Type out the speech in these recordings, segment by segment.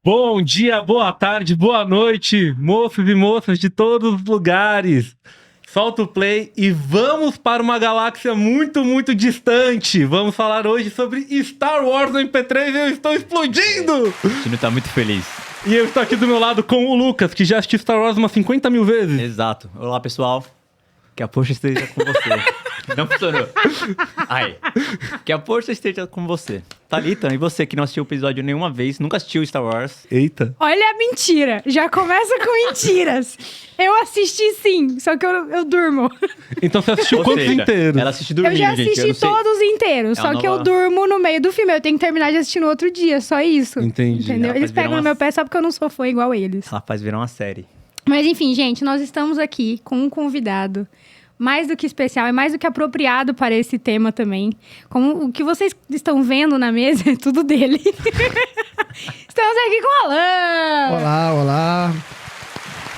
Bom dia, boa tarde, boa noite, moços e moças de todos os lugares. Solta o play e vamos para uma galáxia muito, muito distante. Vamos falar hoje sobre Star Wars no MP3 e eu estou explodindo! O time tá muito feliz. E eu estou aqui do meu lado com o Lucas, que já assistiu Star Wars umas 50 mil vezes. Exato. Olá, pessoal. Que a força esteja com você. Não funcionou. Aí. Que a força esteja com você. Thalita, e você que não assistiu o episódio nenhuma vez, nunca assistiu Star Wars? Eita. Olha a mentira. Já começa com mentiras. Eu assisti sim, só que eu durmo. Então você assistiu Ou quantos seja, inteiros? Ela assiste dormindo, Eu já gente. assisti não sei. todos inteiros, É só uma que eu nova- durmo no meio do filme. Eu tenho que terminar de assistir no outro dia, só isso. Entendi. Entendeu? Ela Eles faz virar pegam no uma- meu pé só porque eu não sou fã igual eles. Ela faz virar uma série. Mas enfim, gente, nós estamos aqui com um convidado mais do que especial e mais do que apropriado para esse tema também. Como o que vocês estão vendo na mesa é tudo dele. Estamos aqui com o Alan! Olá, olá.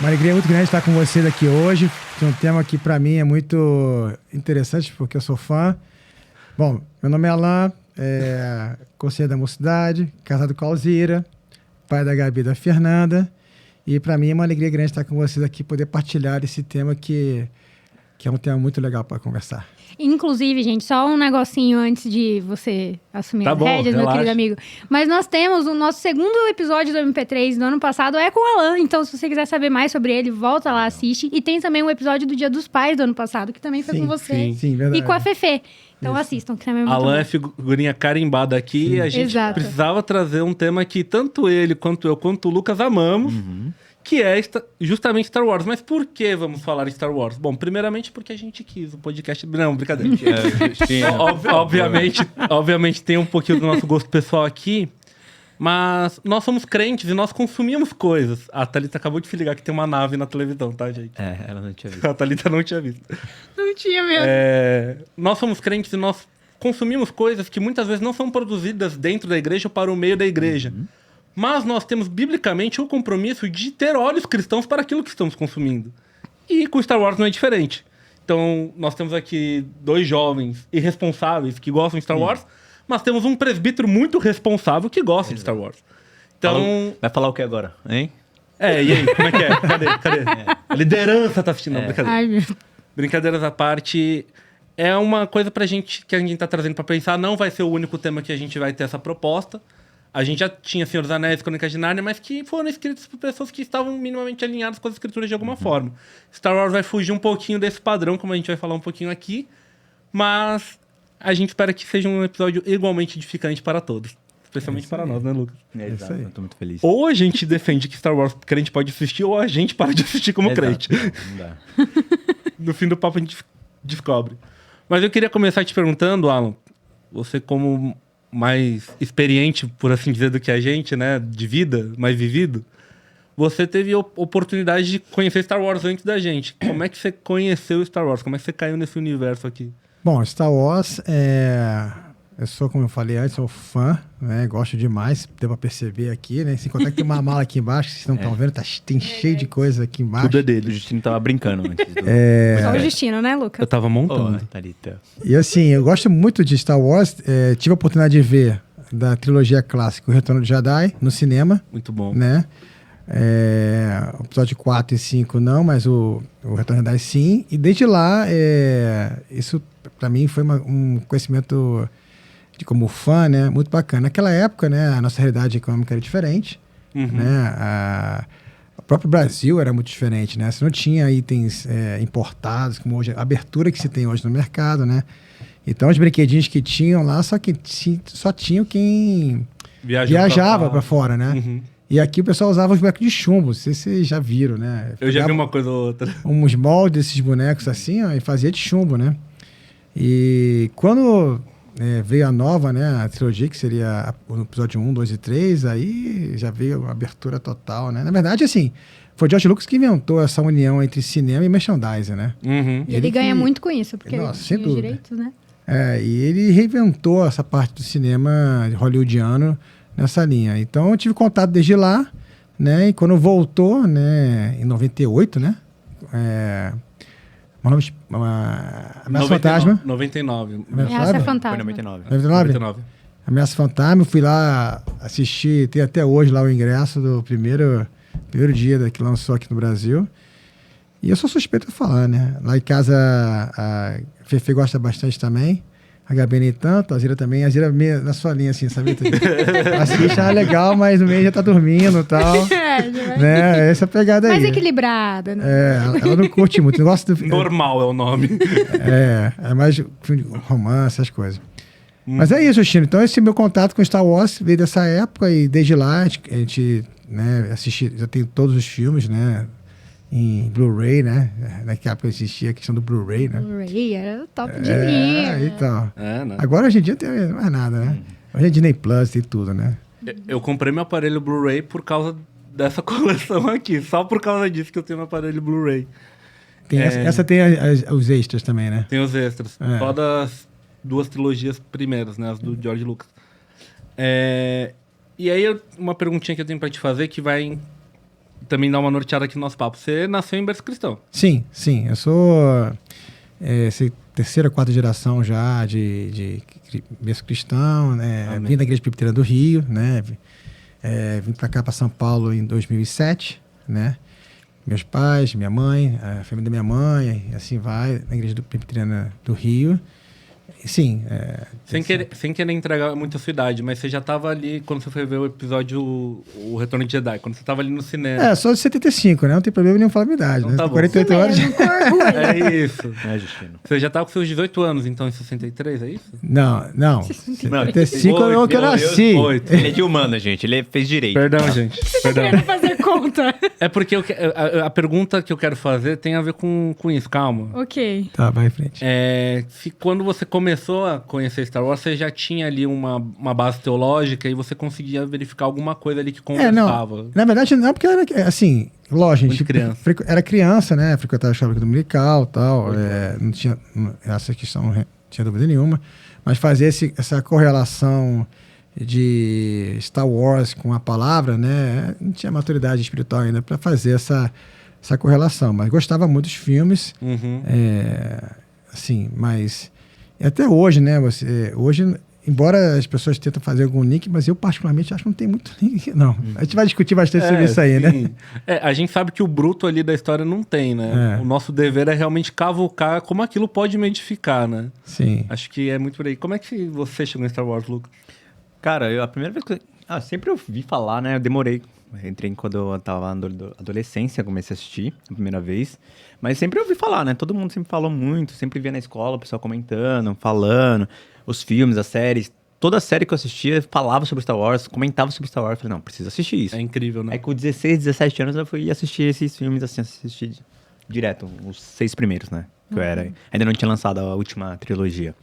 Uma alegria muito grande estar com vocês aqui hoje. Tem um tema que para mim é muito interessante, porque eu sou fã. Bom, meu nome é Alan, conselheiro da mocidade, casado com a Alzira, pai da Gabi e da Fernanda. E para mim é uma alegria grande estar com vocês aqui, poder partilhar esse tema que é um tema muito legal para conversar. Inclusive, gente, só um negocinho antes de você assumir Tá as bom, rédeas, meu relaxa. querido amigo. Mas nós temos o nosso segundo episódio do MP3 do ano passado, é com o Alan. Então, se você quiser saber mais sobre ele, volta lá, assiste. E tem também um episódio do Dia dos Pais do ano passado, que também foi Sim, com você. Sim, verdade. E com a Fefe. Então assistam, que também é muito Alan bom. é figurinha carimbada aqui e a gente Exato. precisava trazer um tema que tanto ele, quanto eu, quanto o Lucas amamos, que é justamente Star Wars. Mas por que vamos falar em Star Wars? Bom, primeiramente porque a gente quis o podcast... Não, brincadeira. Obviamente tem um pouquinho do nosso gosto pessoal aqui, mas nós somos crentes e nós consumimos coisas. A Thalita acabou de se ligar que tem uma nave na televisão, tá, gente? É, ela não tinha visto. A Thalita não tinha visto. Não tinha mesmo. Nós somos crentes e nós consumimos coisas que muitas vezes não são produzidas dentro da igreja ou para o meio da igreja. Mas nós temos, biblicamente, o compromisso de ter olhos cristãos para aquilo que estamos consumindo. E com Star Wars não é diferente. Então, nós temos aqui dois jovens irresponsáveis que gostam de Star Wars, mas temos um presbítero muito responsável que gosta de Star Wars. Então... Vai falar o que agora, hein? E aí, como é que é? Cadê? A liderança tá assistindo, não, brincadeira. Ai, meu... Brincadeiras à parte, é uma coisa pra gente que a gente tá trazendo pra pensar. Não vai ser o único tema que a gente vai ter essa proposta. A gente já tinha Senhor dos Anéis, Crônicas de Nárnia, mas que foram escritos por pessoas que estavam minimamente alinhadas com as escrituras de alguma forma. Star Wars vai fugir um pouquinho desse padrão, como a gente vai falar um pouquinho aqui, mas a gente espera que seja um episódio igualmente edificante para todos. Especialmente para nós, né, Lucas? Exato, aí. eu tô muito feliz. Ou a gente defende que Star Wars crente pode assistir, ou a gente para de assistir como Exato. crente. Não dá. No fim do papo a gente descobre. Mas eu queria começar te perguntando, Alan, você como mais experiente, por assim dizer, do que a gente, né, de vida, mais vivido, você teve oportunidade de conhecer Star Wars antes da gente. Como é que você conheceu Star Wars? Como é que você caiu nesse universo aqui? Bom, Star Wars, eu sou, como eu falei antes, sou fã, né? Gosto demais, deu pra perceber aqui, né? Sem contar que tem uma mala aqui embaixo, que vocês não estão vendo, tem cheio de coisa aqui embaixo. Tudo é O dele. Justino tava brincando antes. Só o Justino, né, Lucas? Eu tava montando. Thalita. E assim, eu gosto muito de Star Wars, tive a oportunidade de ver da trilogia clássica O Retorno de Jedi no cinema, Muito bom. né? O episódio 4 e 5 não, mas o Retorno de Jedi sim. E desde lá, isso pra mim foi um conhecimento de como fã, né? Muito bacana. Naquela época, né, a nossa realidade econômica era diferente, né? O próprio Brasil era muito diferente, né? Você não tinha itens importados, como hoje, a abertura que se tem hoje no mercado, né? Então, os brinquedinhos que tinham lá, só tinham quem viajava para fora, né? Uhum. E aqui o pessoal usava os bonecos de chumbo, não sei se vocês já viram, né? Eu já vi Pegava uma coisa ou outra. uns moldes desses bonecos assim, ó, e fazia de chumbo, né? E quando veio a nova, né, a trilogia, que seria o episódio 1, 2 e 3, aí já veio uma abertura total, né? Na verdade, assim, foi o George Lucas que inventou essa união entre cinema e merchandising, né? Uhum. E ele ganha muito com isso, porque Nossa, ele sem tinha os dúvida. direitos, né? E ele reinventou essa parte do cinema hollywoodiano nessa linha. Então, eu tive contato desde lá, né? E quando voltou, né, em 98, né? Ameaça Fantasma. 99. Ameaça Essa é Fantasma? fantasma. Foi 99. 99? 99. Ameaça Fantasma, eu fui lá assistir, tem até hoje lá o ingresso do primeiro dia que lançou aqui no Brasil. E eu sou suspeito de falar, né? Lá em casa a Fefe gosta bastante também. A Gabi nem tanto, a Zira também. A Zira meio na sua linha, assim, sabe? Assiste, legal, mas no meio já tá dormindo e tal. Né? Essa pegada aí. Mais equilibrada, né? Ela não curte muito. Negócio do... Normal é o nome. É mais romance, essas coisas. Mas é isso, Chino. Então esse meu contato com Star Wars veio dessa época e desde lá a gente né, assiste, já tem todos os filmes, né? Em Blu-ray, né? Naquela época existia a questão do Blu-ray, né? Blu-ray era top de linha. Então. Né? Agora hoje em dia não tem mais nada, né? Hoje é Disney Plus e tudo, né? Eu comprei meu aparelho Blu-ray por causa dessa coleção aqui. Só por causa disso que eu tenho meu aparelho Blu-ray. Tem essa tem os extras também, né? Tem os extras. Só das 2 trilogias primeiras, né? As do George Lucas. E aí, uma perguntinha que eu tenho pra te fazer que vai também dar uma norteada aqui no nosso papo. Você nasceu em berço cristão? Sim. Eu sou terceira, quarta geração já de berço cristão, né? Vim da Igreja Presbiteriana do Rio, né? Vim pra cá, pra São Paulo, em 2007, né? Meus pais, minha mãe, a família da minha mãe, assim vai, na Igreja Presbiteriana do Rio. Sim. Sem querer entregar muito a sua idade, mas você já estava ali quando você foi ver o episódio O Retorno de Jedi, quando você estava ali no cinema. Sou de 75, né? Não tem problema nenhum falar a minha idade, então né? Tá 48 anos. É isso. Justino. Você já estava com seus 18 anos, então, em 63, é isso? Não. 75 eu que eu nasci. 8. Ele é de humana, gente. Ele fez direito. Perdão, gente. Perdão. Querendo fazer conta. É porque a pergunta que eu quero fazer tem a ver com isso, calma. Ok. Tá, vai em frente. Se quando você começou a conhecer Star Wars, você já tinha ali uma base teológica e você conseguia verificar alguma coisa ali que conversava. Não. Na verdade, não, porque era assim, lógico, a gente criança. Era criança, né? Frequentava a escola dominical e tal. Não tinha essa questão, não tinha dúvida nenhuma. Mas fazer essa correlação de Star Wars com a palavra, né? Não tinha maturidade espiritual ainda para fazer essa correlação. Mas gostava muito dos filmes. Uhum. Assim, mas até hoje, né? Hoje, embora as pessoas tentem fazer algum link, mas eu particularmente acho que não tem muito link, não. A gente vai discutir bastante sobre isso aí, sim. né? A gente sabe que o bruto ali da história não tem, né? O nosso dever é realmente cavucar como aquilo pode me edificar, né? Sim. Acho que é muito por aí. Como é que você chegou em Star Wars, Lucas? Cara, a primeira vez que sempre ouvi falar, né? Eu demorei. Eu entrei quando eu tava na adolescência, comecei a assistir a primeira vez. Mas sempre ouvi falar, né? Todo mundo sempre falou muito, sempre via na escola o pessoal comentando, falando, os filmes, as séries. Toda série que eu assistia falava sobre Star Wars, comentava sobre Star Wars. Falei, não, preciso assistir isso. É incrível, né? Aí com 16, 17 anos eu fui assistir esses filmes, assim, assistir direto, os 6 primeiros, né? Que eu ainda não tinha lançado a última trilogia.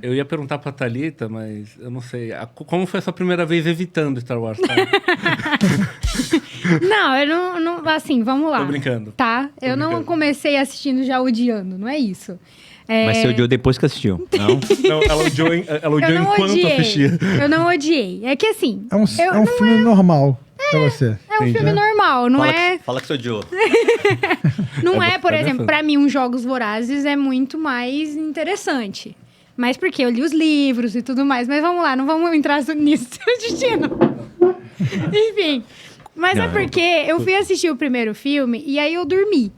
Eu ia perguntar pra Thalita, mas eu não sei. Como foi a sua primeira vez evitando Star Wars? Tá? Não, eu não. Assim, vamos lá. Tô brincando. Tá? Eu não comecei assistindo já odiando, não é isso. Mas você odiou depois que assistiu, não? Não, ela odiou enquanto assistia. Eu não odiei. É que assim. É um filme normal pra você. É um filme normal, não é? Fala que você odiou. Não é, por exemplo, pra mim, Jogos Vorazes é muito mais interessante. Mas porque eu li os livros e tudo mais. Mas vamos lá, não vamos entrar nisso, Destino. Enfim. Mas é porque eu fui assistir o primeiro filme e aí eu dormi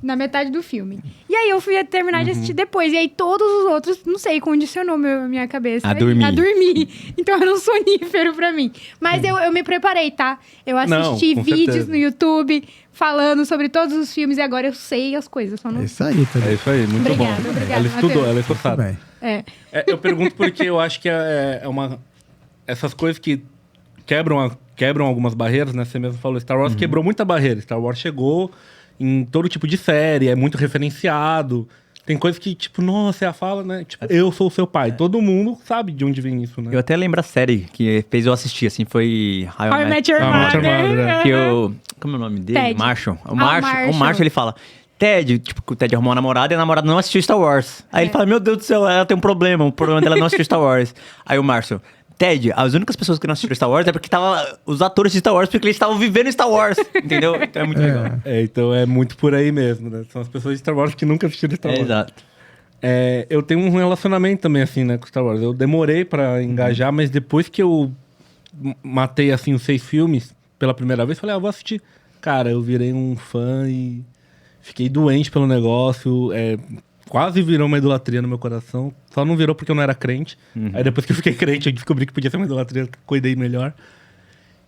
na metade do filme. E aí eu fui terminar de assistir depois. E aí todos os outros, não sei, condicionou minha cabeça a dormir. Então era um sonífero pra mim. Mas eu me preparei, tá? Eu assisti vídeos no YouTube falando sobre todos os filmes e agora eu sei as coisas. Só não... É isso aí, tá? É isso aí, muito Obrigada, bom. obrigada, Ela estudou, Matheus. ela é esforçada. Eu pergunto porque eu acho que essas coisas que quebram algumas barreiras, né? Você mesmo falou, Star Wars quebrou muita barreira. Star Wars chegou em todo tipo de série, é muito referenciado. Tem coisas que, tipo, nossa, é a fala, né? Tipo, eu sou o seu pai. Todo mundo sabe de onde vem isso, né? Eu até lembro a série que fez eu assistir, assim, foi How I Met Your Mother. Mother. Que eu... Como é o nome dele? Ted. Marshall. O Marshall. Marshall, ele fala... Ted, tipo, o Ted arrumou uma namorada e a namorada não assistiu Star Wars. Aí ele fala, meu Deus do céu, ela tem um problema. O problema dela é não assistir Star Wars. Aí o Marshall... Ted, as únicas pessoas que não assistiram Star Wars é porque tava os atores de Star Wars, porque eles estavam vivendo Star Wars, entendeu? Então é muito legal. Então é muito por aí mesmo, né? São as pessoas de Star Wars que nunca assistiram Star Wars. Exato. Eu tenho um relacionamento também, assim, né, com Star Wars. Eu demorei pra engajar, mas depois que eu matei, assim, os 6 filmes pela primeira vez, falei, vou assistir. Cara, eu virei um fã e fiquei doente pelo negócio. Quase virou uma idolatria no meu coração. Só não virou porque eu não era crente. Aí depois que eu fiquei crente, eu descobri que podia ser uma idolatria, cuidei melhor.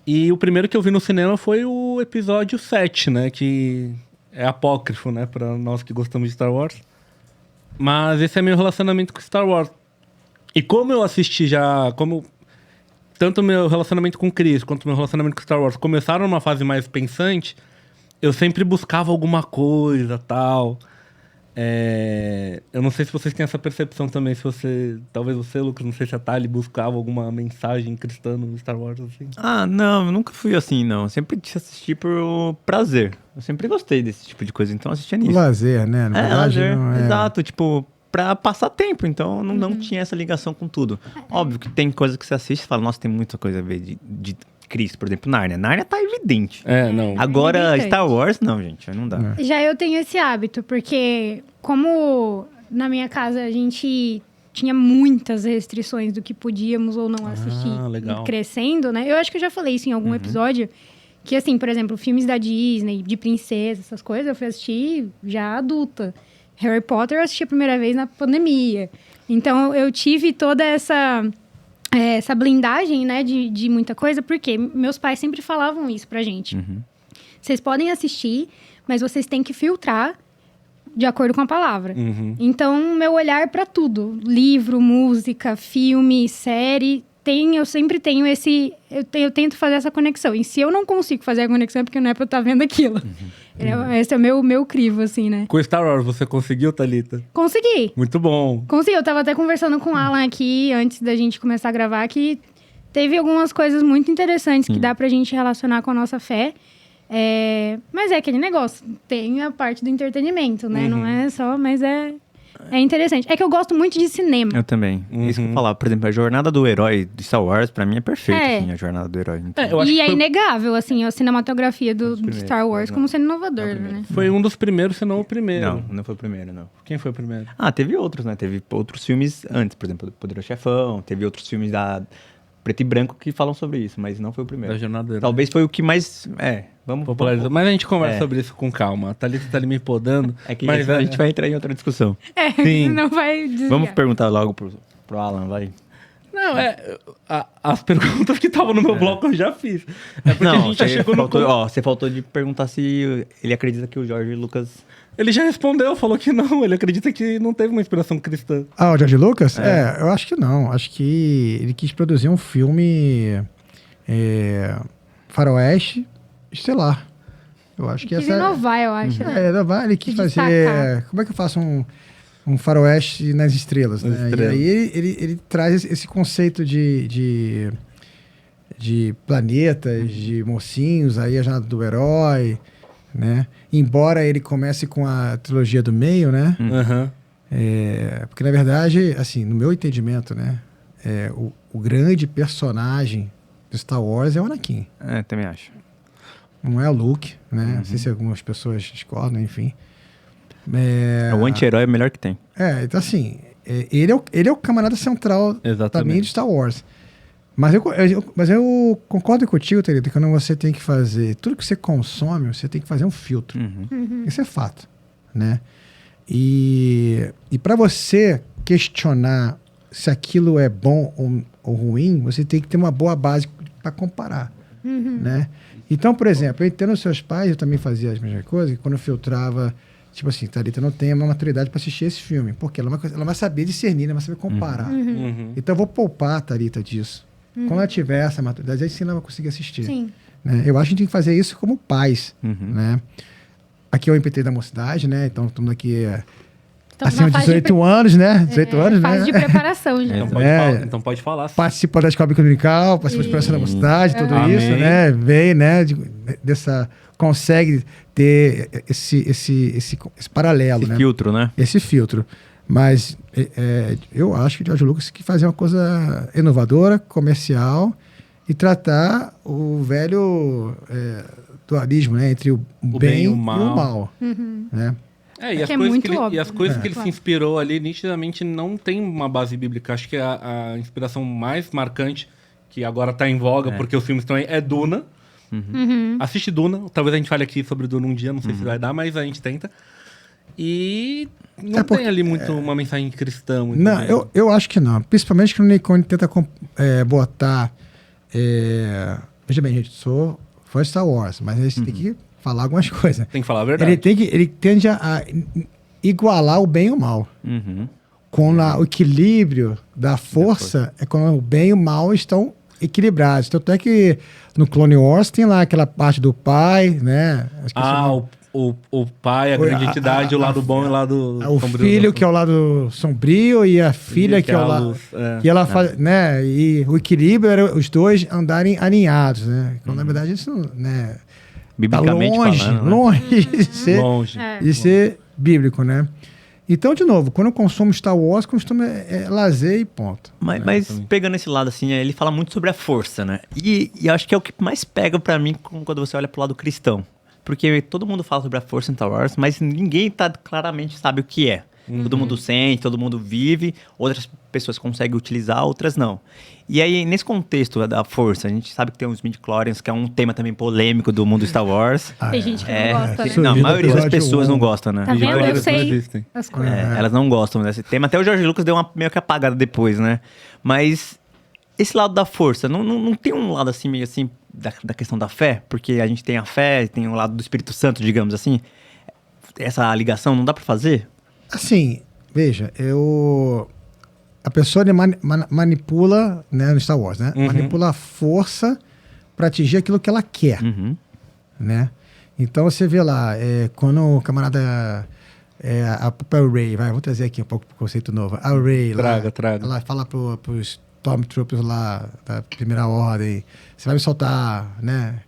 E o primeiro que eu vi no cinema foi o episódio 7, né, que é apócrifo, né, pra nós que gostamos de Star Wars. Mas esse é meu relacionamento com Star Wars. E como eu assisti já... Tanto o meu relacionamento com o Chris quanto o meu relacionamento com Star Wars começaram numa fase mais pensante, eu sempre buscava alguma coisa, tal. Eu não sei se vocês têm essa percepção também. Talvez você, Lucas, não sei se a Thali buscava alguma mensagem cristã no Star Wars, assim. Não, eu nunca fui assim, não. Eu sempre quis assistir por prazer. Eu sempre gostei desse tipo de coisa, então eu assistia nisso. Lazer, né? Na verdade, lazer, não é... exato. Tipo, pra passar tempo, então não tinha essa ligação com tudo. Óbvio que tem coisa que você assiste e fala, nossa, tem muita coisa a ver de Cristo, por exemplo, Nárnia. Nárnia tá evidente. Não. Agora, evidente. Star Wars, não, gente, não dá. Já eu tenho esse hábito, porque como na minha casa a gente tinha muitas restrições do que podíamos ou não assistir legal. crescendo, né? Eu acho que eu já falei isso em algum episódio, que assim, por exemplo, filmes da Disney, de princesa, essas coisas, eu fui assistir já adulta. Harry Potter eu assisti a primeira vez na pandemia. Então eu tive toda essa blindagem, né, de muita coisa, porque meus pais sempre falavam isso pra gente. Vocês podem assistir, mas vocês têm que filtrar de acordo com a palavra. Então, meu olhar pra tudo, livro, música, filme, série, eu sempre tenho eu tento fazer essa conexão. E se eu não consigo fazer a conexão, é porque não é pra eu estar vendo aquilo. Esse é o meu crivo, assim, né? Com Star Wars, você conseguiu, Thalita? Consegui. Muito bom. Consegui. Eu tava até conversando com o Alan aqui, antes da gente começar a gravar, que teve algumas coisas muito interessantes que dá pra gente relacionar com a nossa fé. Mas é aquele negócio. Tem a parte do entretenimento, né? Não é só, mas é interessante. É que eu gosto muito de cinema. Eu também. Isso que eu falava. Por exemplo, a jornada do herói de Star Wars, pra mim, é perfeita, assim, a jornada do herói. Então. Eu acho E que é inegável, assim, a cinematografia do Star Wars como sendo inovador, né? foi um dos primeiros, se não o primeiro. Não foi o primeiro, não. Quem foi o primeiro? Teve outros, né? Teve outros filmes antes, por exemplo, Poderoso Chefão, teve outros filmes da preto e branco que falam sobre isso, mas não foi o primeiro. Da jornada do herói. Talvez foi o que mais... Vamos popularizar. Mas a gente conversa sobre isso com calma. A Thalita tá ali me podando. Mas a gente vai entrar em outra discussão. Sim. Não vai desviar. Vamos perguntar logo pro Alan, vai. Não, as perguntas que estavam no meu bloco eu já fiz. É porque a gente já chegou no... Você faltou de perguntar se ele acredita que o Jorge Lucas... Ele já respondeu, falou que não. Ele acredita que não teve uma inspiração cristã. O George Lucas? Eu acho que não. Acho que ele quis produzir um filme faroeste estelar. Eu acho que Quis inovar, eu acho. Inovar. Ele quis fazer... Como é que eu faço um faroeste nas estrelas, né? E aí ele traz esse conceito de planetas, de mocinhos, aí a jornada do herói, né? Embora ele comece com a trilogia do meio, né? Porque, na verdade, assim, no meu entendimento, né? O grande personagem do Star Wars é o Anakin. Também acho. Não é o Luke, né? Não sei se algumas pessoas discordam, enfim. O anti-herói é o melhor que tem. Então assim, ele é o camarada central também de Star Wars. Mas eu concordo contigo, Thalita, que quando você tem que fazer... Tudo que você consome, você tem que fazer um filtro. Isso é fato, né? E para você questionar se aquilo é bom ou ruim, você tem que ter uma boa base para comparar, né? Então, por exemplo, eu entendo os seus pais, eu também fazia as mesmas coisas, quando eu filtrava... Tipo assim, Thalita não tem uma maturidade para assistir esse filme. Porque ela vai saber discernir, ela vai saber comparar. Então eu vou poupar a Thalita disso. Quando ela tiver essa maturidade, aí sim ela vai conseguir assistir. Sim. Né? Eu acho que a gente tem que fazer isso como pais. Né? Aqui é o MPT da Mocidade, né? Então estamos aqui acima de 18 anos, né? 18 anos, né? Fase de preparação, já. Então pode falar. Participa da escola dominical, participa de Exploração da Mocidade, tudo isso, né? Vem, né? Consegue ter esse paralelo, esse né? filtro, né? Esse filtro. Mas eu acho que o George Lucas quis fazer uma coisa inovadora, comercial, e tratar o velho dualismo, né? Entre o bem e o mal. Né? E as Que é coisas, muito que ele, óbvio, e as coisas né? que ele se Claro. inspirou ali, nitidamente, não tem uma base bíblica. Acho que a inspiração mais marcante, que agora tá em voga, porque os filmes estão aí, é Duna. Assiste Duna. Talvez a gente fale aqui sobre Duna um dia, não sei se vai dar, mas a gente tenta. E não porque- tem ali muito uma mensagem cristã. Muito Não, grande. eu acho que não. Principalmente que o Nikon tenta botar. Veja bem, gente, sou fã de Star Wars, mas a gente tem que falar algumas coisas. Tem que falar a verdade. Ele tende a igualar o bem e o mal. Uhum. Quando o equilíbrio da força é quando o bem e o mal estão equilibrados. Tanto é que no Clone Wars tem lá aquela parte do pai, né? Esqueci o nome. O pai, a grande entidade, o lado bom e o lado O sombrio. filho que é o lado sombrio e a filha que é o a lado... luz, é. Que ela faz, né? E o equilíbrio era os dois andarem alinhados, né? Quando, na verdade, isso, né? Tá Biblicamente longe, falando, né? longe Longe. de ser bíblico, né? Então, de novo, quando eu consumo Star Wars, costumo lazer e ponto. Mas pegando esse lado assim, ele fala muito sobre a força, né? E acho que é o que mais pega pra mim quando você olha pro lado cristão. Porque todo mundo fala sobre a força em Star Wars, mas ninguém claramente sabe o que é. Todo mundo sente, todo mundo vive, outras pessoas conseguem utilizar, outras não. E aí, nesse contexto da força, a gente sabe que tem os midi-chlorians, que é um tema também polêmico do mundo Star Wars. Tem gente que não gosta, né? Não, a maioria das Episódio pessoas 1. não gosta, né? Tá vendo? Eu Eles não sei existem. as coisas. Elas não gostam desse tema. Até o George Lucas deu uma meio que apagada depois, né? Mas esse lado da força, não tem um lado assim, meio assim, da questão da fé? Porque a gente tem a fé, tem o lado do Espírito Santo, digamos assim. Essa ligação não dá pra fazer? Assim, veja, a pessoa manipula, né, no Star Wars, né? Manipula a força para atingir aquilo que ela quer, Uhum. né? Então você vê lá, quando o camarada, a própria Rey, vamos trazer aqui um pouco o conceito novo. A Rey Traga. ela fala pros Stormtroopers lá da Primeira Ordem, você vai me soltar, né?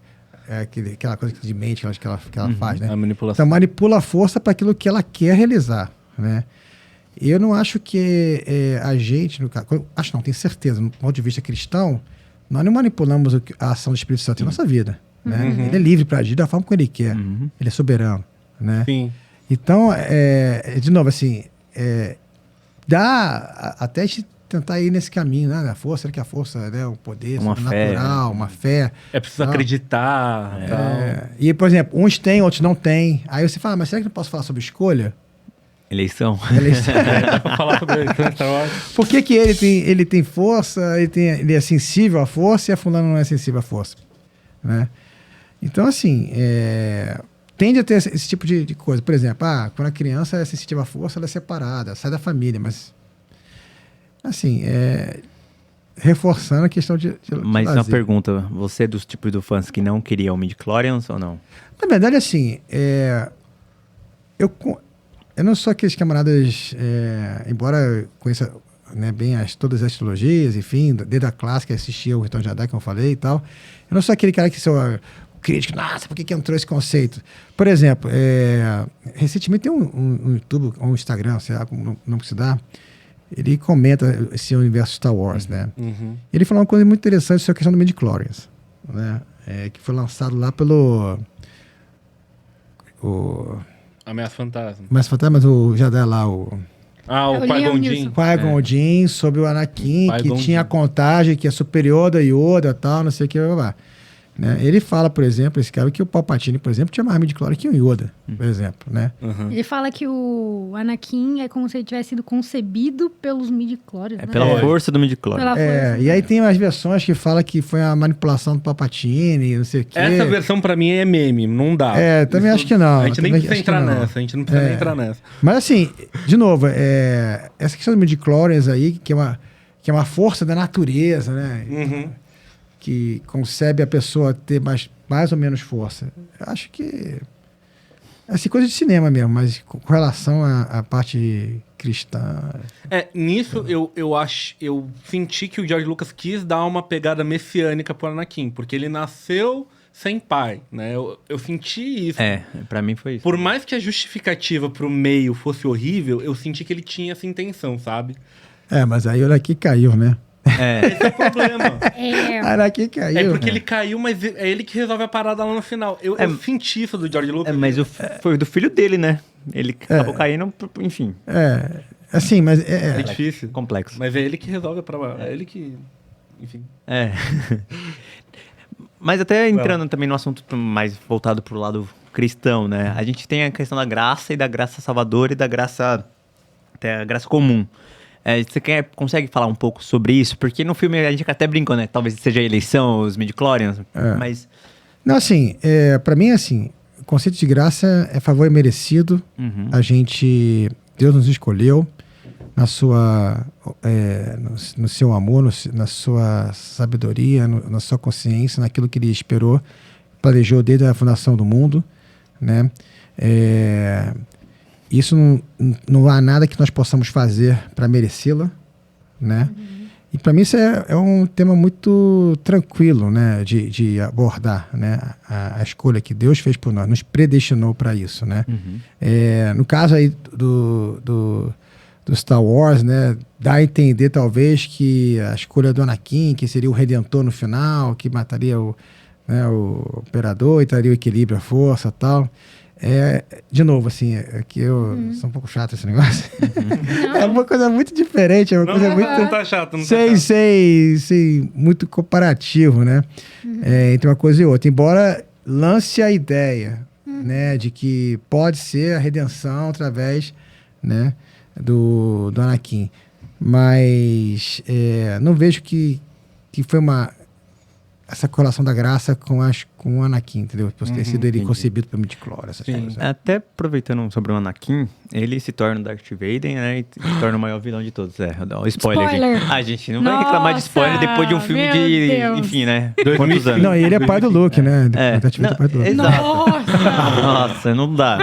Aquela coisa de mente que ela faz, né? A manipulação. Então manipula a força para aquilo que ela quer realizar, né? Eu não acho que a gente, no caso, acho não, tenho certeza, no ponto de vista cristão, nós não manipulamos a ação do Espírito Santo em nossa vida, né? Ele é livre para agir da forma como ele quer, ele é soberano, né? Sim. Então, de novo, assim, dá até a gente tentar ir nesse caminho, né? A força, será que a força é um poder Uma natural, uma fé. É preciso Não. acreditar. Tal. E, por exemplo, uns têm, outros não têm. Aí você fala, mas será que eu não posso falar sobre escolha? Eleição. Dá pra falar sobre isso, né, Star Wars? Por que ele tem força, ele é sensível à força e a fulana não é sensível à força? Né? Então, assim, tende a ter esse tipo de coisa. Por exemplo, quando a criança é sensitiva à força, ela é separada, sai da família, mas, assim, reforçando a questão de Mas uma lazer. pergunta, você é dos tipos de fãs que não queriam o midi-chlorians ou não? Na verdade, assim, eu não sou aqueles camaradas, embora eu conheça, né, bem todas as trilogias, enfim, desde a clássica, assistia o Retorno de Jedi, como eu falei e tal. Eu não sou aquele cara que sou crítico, nossa, por que entrou esse conceito? Por exemplo, recentemente tem um YouTube, um Instagram, sei lá como não se dá, ele comenta esse universo Star Wars, né? Ele falou uma coisa muito interessante sobre a questão do midi-chlorians, né? Que foi lançado lá pelo... Ameaça Fantasma. Mas o Jedi lá, o O Liam Qui-Gon Neeson. Jinn. Qui-Gon Jinn sobre o Anakin, que Qui-Gon tinha a Jinn. contagem que é superior da Yoda e tal, não sei o que, blá, blá, blá. Né? Ele fala, por exemplo, esse cara, que o Palpatine, por exemplo, tinha mais midi-chlorians que o Yoda, por exemplo, né? Ele fala que o Anakin é como se ele tivesse sido concebido pelos midi-chlorians, né? Pela força do midi-chlorian. Pela força. E aí tem umas versões que fala que foi a manipulação do Palpatine, não sei o quê. Essa versão pra mim é meme, não dá. Também acho que não. A gente nem Também precisa acho que entrar não. nessa, a gente não precisa nem entrar nessa. Mas assim, de novo, essa questão do midi-chlorians aí, que é uma força da natureza, né? Que concebe a pessoa ter mais ou menos força. Eu acho que assim, coisa de cinema mesmo, mas com relação à parte cristã. Nisso eu senti que o George Lucas quis dar uma pegada messiânica pro Anakin, porque ele nasceu sem pai, né? Eu senti isso. Pra mim foi isso. Por mais que a justificativa pro meio fosse horrível, eu senti que ele tinha essa intenção, sabe? Mas aí o Anakin caiu, né? Esse é o problema. Anakin caiu. É porque ele caiu, mas é ele que resolve a parada lá no final. Eu senti isso do George Lucas. Mas foi do filho dele, né? ele acabou caindo, enfim. Assim, mas... É difícil. Complexo. Mas é ele que resolve a prova. É ele que... Enfim. Mas até entrando também no assunto mais voltado pro lado cristão, né? A gente tem a questão da graça e da graça salvadora e da graça... Até a graça comum. Você consegue falar um pouco sobre isso? Porque no filme a gente até brincou, né? Talvez seja a eleição, os midi-chlorians, mas... Não, assim, pra mim, assim, o conceito de graça é favor merecido. Deus nos escolheu na sua, no seu amor, na sua sabedoria, na sua consciência, naquilo que Ele esperou, planejou desde a fundação do mundo, né? Isso não há nada que nós possamos fazer para merecê-la, né? E para mim isso é um tema muito tranquilo, né, de abordar, né, a escolha que Deus fez por nós, nos predestinou para isso, né? No caso aí do Star Wars, né, dá a entender talvez que a escolha do Anakin, que seria o Redentor no final, que mataria o Imperador e traria o equilíbrio, a força e tal. De novo, assim, que eu sou um pouco chato esse negócio. É uma coisa muito diferente, é uma coisa muito... Não tá chato, não tá chato. Sei, muito comparativo, né? Entre uma coisa e outra. Embora lance a ideia, né, de que pode ser a redenção através, né, do Anakin. Mas não vejo que foi essa correlação da graça com o Anakin, entendeu? Por ter sido ele concebido pelo midi-chlorian, essas coisas. Até aproveitando sobre o Anakin, ele se torna o Darth Vader, né? E se torna o maior vilão de todos. Dá um spoiler, gente. Gente, não vai reclamar de spoiler depois de um filme de... Deus. Enfim, né? Quantos anos? Não, ele é pai do Luke, né? Exato. Nossa, não dá.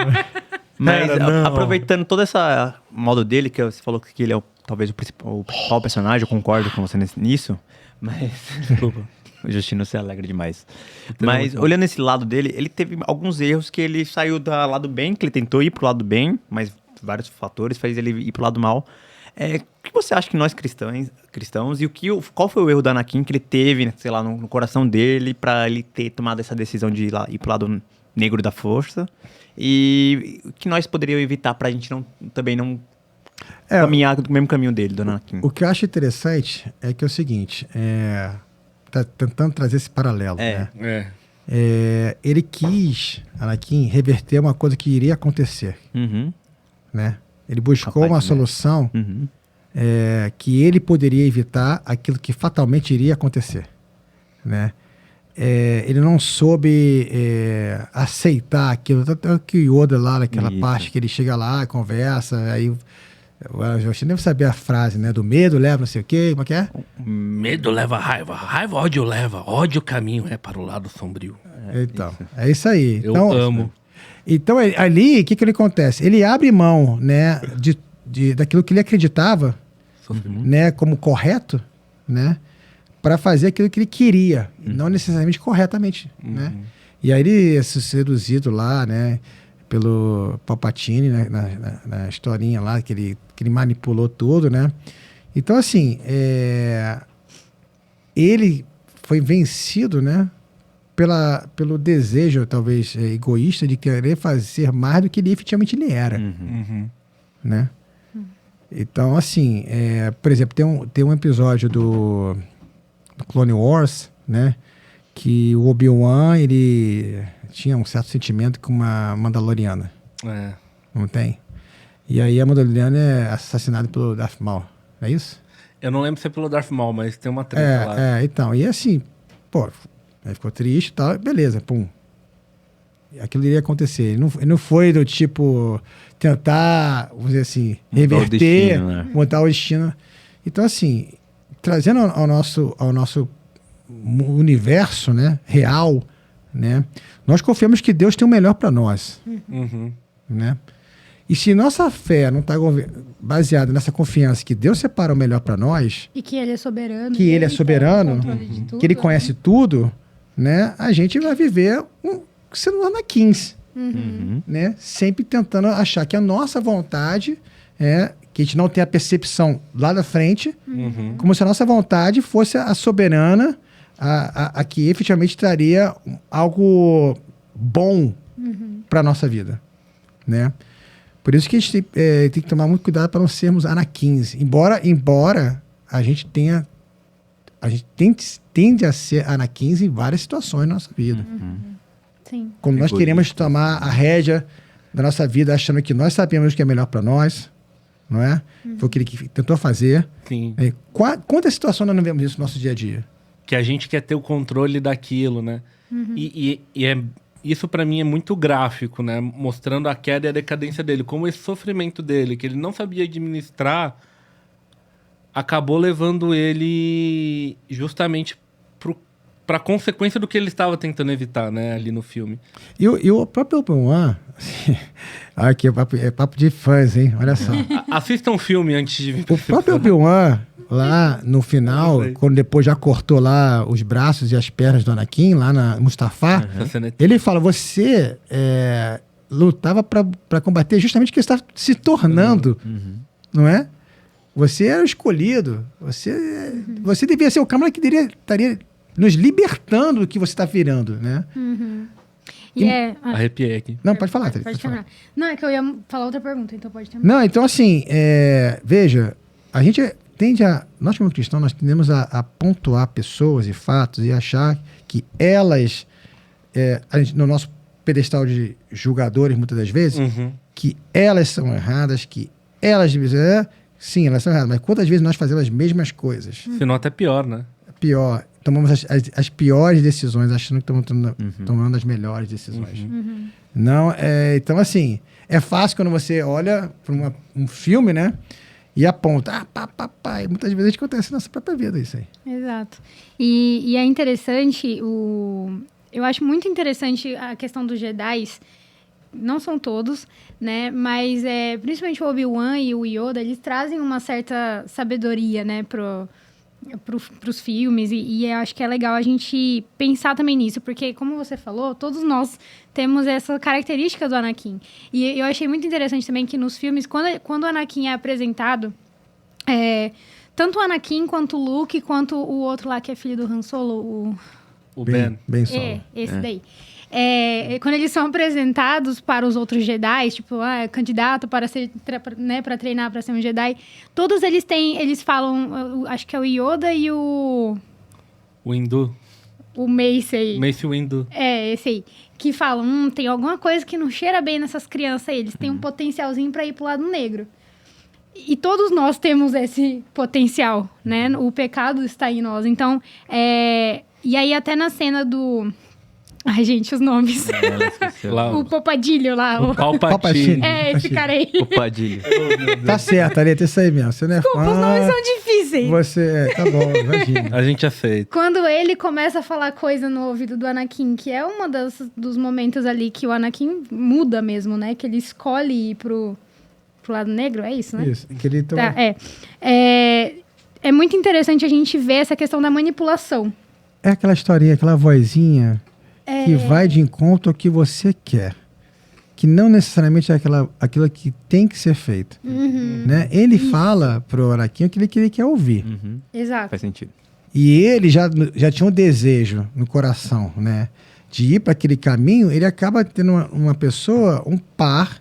Mas aproveitando todo esse modo dele, que você falou que ele é talvez o principal personagem, eu concordo com você nisso, mas... Desculpa. O Justino se alegra demais. Mas olhando esse lado dele, ele teve alguns erros que ele saiu do lado bem, que ele tentou ir pro lado bem, mas vários fatores fez ele ir pro lado mal. O que você acha que nós cristãos e qual foi o erro do Anakin que ele teve, sei lá, no coração dele para ele ter tomado essa decisão de ir pro lado negro da força? E o que nós poderíamos evitar pra gente também não caminhar do mesmo caminho dele, do Anakin? O que eu acho interessante é que é o seguinte, tá tentando trazer esse paralelo, né? Ele quis, Anakin, reverter uma coisa que iria acontecer, né? Ele buscou uma solução que ele poderia evitar aquilo que fatalmente iria acontecer, né? Ele não soube aceitar aquilo, tanto que o Yoda lá, naquela parte que ele chega lá, conversa, aí... Você deve saber a frase, né? Do medo leva não sei o quê, como é que é? Medo leva raiva, raiva ódio leva, ódio caminho para o lado sombrio. Então, é isso aí. Eu amo. Então, ali, o que ele acontece? Ele abre mão, né, daquilo que ele acreditava, né, como correto, né, para fazer aquilo que ele queria, não necessariamente corretamente, né? E aí ele é seduzido lá, né, pelo Palpatine, né, na historinha lá, que ele manipulou tudo, né? Então, assim, ele foi vencido, né, pelo desejo, talvez, egoísta de querer fazer mais do que ele efetivamente ele era, né? Então, assim, por exemplo, tem um episódio do Clone Wars, né, que o Obi-Wan, ele tinha um certo sentimento com uma Mandaloriana. Não tem? E aí a Mandaloriana é assassinada pelo Darth Maul, não é isso? Eu não lembro se é pelo Darth Maul, mas tem uma treta lá. Então, e assim, pô, aí ficou triste e tal, beleza, pum. Aquilo iria acontecer. Ele não foi do tipo tentar, vamos dizer assim, reverter, montar o destino. Então, assim, trazendo ao nosso universo, né, real, né, nós confiamos que Deus tem o melhor para nós, né? E se nossa fé não está baseada nessa confiança que Deus separa o melhor para nós, e que Ele é soberano, que Ele é soberano, que Ele conhece tudo, né? A gente vai viver sendo Anakins, né? Sempre tentando achar que a nossa vontade que a gente não tem a percepção lá da frente, como se a nossa vontade fosse a soberana, a que efetivamente traria algo bom para a nossa vida, né? Por isso que a gente tem que tomar muito cuidado para não sermos Anakins. Embora a gente tenha... A gente tende a ser Anakins em várias situações na nossa vida. Sim. Quando nós queremos tomar a rédea da nossa vida achando que nós sabemos o que é melhor para nós, não é? Foi o que ele tentou fazer. Sim. Quantas situações nós não vemos isso no nosso dia a dia? Que a gente quer ter o controle daquilo, né? Isso pra mim é muito gráfico, né? Mostrando a queda e a decadência dele. Como esse sofrimento dele, que ele não sabia administrar, acabou levando ele justamente pra consequência do que ele estava tentando evitar, né? Ali no filme. E o próprio Obi-Wan... Aqui é papo de fãs, hein? Olha só. Assistam o filme antes de vir. O próprio Obi-Wan, lá no final, quando depois já cortou lá os braços e as pernas do Anakin, lá na Mustafá, ele fala, você lutava para combater justamente o que você está se tornando, não é? Você era o escolhido, você devia ser o câmara que estaria nos libertando do que você está virando, né? Arrepiei aqui. Não, pode falar, pode terminar. Não, é que eu ia falar outra pergunta, então pode terminar. Não, então assim, veja, a gente nós como cristãos, nós tendemos a pontuar pessoas e fatos e achar que elas, no nosso pedestal de julgadores, muitas das vezes, que elas são erradas, que elas... sim, elas são erradas, mas quantas vezes nós fazemos as mesmas coisas? Senão até pior, né? Pior. Tomamos as piores decisões, achando que estamos tomando as melhores decisões. Não, então, assim, é fácil quando você olha para um filme, né? E aponta, e muitas vezes acontece na nossa própria vida isso aí. Exato. E é interessante, eu acho muito interessante a questão dos Jedis. Não são todos, né? Mas principalmente o Obi-Wan e o Yoda, eles trazem uma certa sabedoria, né? Pros filmes, e eu acho que é legal a gente pensar também nisso, porque, como você falou, todos nós temos essa característica do Anakin. E eu achei muito interessante também que nos filmes, quando o Anakin é apresentado, tanto o Anakin, quanto o Luke, quanto o outro lá que é filho do Han Solo, o Ben. Ben Solo. Esse daí. Quando eles são apresentados para os outros Jedi, tipo, candidato para ser, né, para treinar para ser um Jedi, todos eles falam, acho que é o Yoda e o Windu. O Mace Windu. Esse aí. Que falam, tem alguma coisa que não cheira bem nessas crianças aí. Eles têm um potencialzinho para ir pro lado negro. E todos nós temos esse potencial, né? O pecado está em nós. Então, e aí até na cena do... Ai, gente, os nomes. O Popadilho lá. O Palpatine. Esse cara aí. O Padilha. Tá certo, Areta, isso aí mesmo. Você não é Desculpa, os nomes são difíceis. Você, tá bom, imagina. A gente aceita. Quando ele começa a falar coisa no ouvido do Anakin, que é um dos momentos ali que o Anakin muda mesmo, né? Que ele escolhe ir pro lado negro, é isso, né? Isso, que ele tá, é muito interessante a gente ver essa questão da manipulação. É aquela historinha, aquela vozinha... que vai de encontro ao que você quer. Que não necessariamente é aquilo que tem que ser feito. Né? Ele fala pro Anakin aquilo que ele quer ouvir. Exato. Faz sentido. E ele já tinha um desejo no coração, né? De ir para aquele caminho, ele acaba tendo uma pessoa, um par,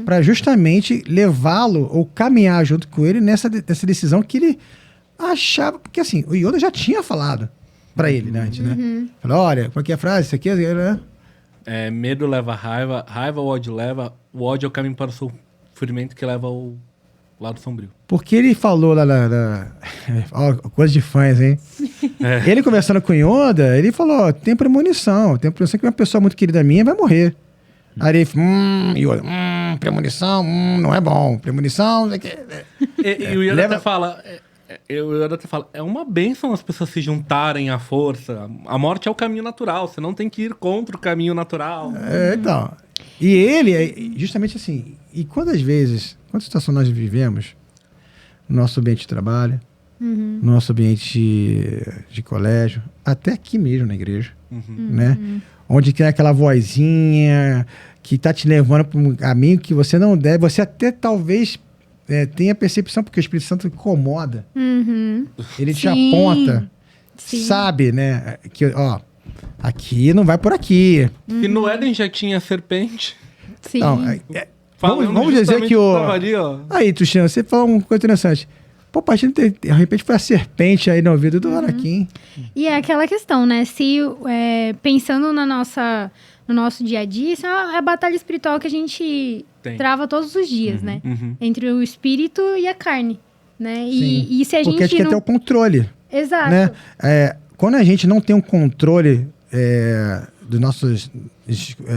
para justamente levá-lo ou caminhar junto com ele nessa decisão que ele achava... Porque assim, o Yoda já tinha falado pra ele, né, antes, né? Falou, olha, qual que é a frase? Isso aqui, né? Medo leva a raiva, raiva o ódio leva, o ódio é o caminho para o sofrimento que leva ao lado sombrio. Porque ele falou lá coisa de fãs, hein? Ele conversando com Yoda, ele falou, tem premonição que uma pessoa muito querida minha vai morrer. Aí ele, Yoda, premonição, não é bom. Premonição... E o Yoda até fala... Eu até falo, é uma bênção as pessoas se juntarem à força. A morte é o caminho natural, você não tem que ir contra o caminho natural. Então. E ele, justamente assim, e quantas situações nós vivemos no nosso ambiente de trabalho, no nosso ambiente de colégio, até aqui mesmo na igreja, né? Onde tem aquela vozinha que tá te levando para um caminho que você não deve, você até talvez... tem a percepção, porque o Espírito Santo incomoda. Ele te aponta, sabe, né? Que, ó, aqui não vai por aqui. Se no Éden já tinha serpente. Sim. Não, Vamos dizer que o... Tava ali, ó. Aí, Tuxano, você falou uma coisa interessante. Pô, de repente foi a serpente aí no ouvido do Anakin. E é aquela questão, né? Se pensando no nosso dia a dia, isso é a batalha espiritual que a gente trava todos os dias, né? Entre o espírito e a carne, né? E se a gente porque a gente quer ter o controle. Exato. Né? Quando a gente não tem um controle dos nossos,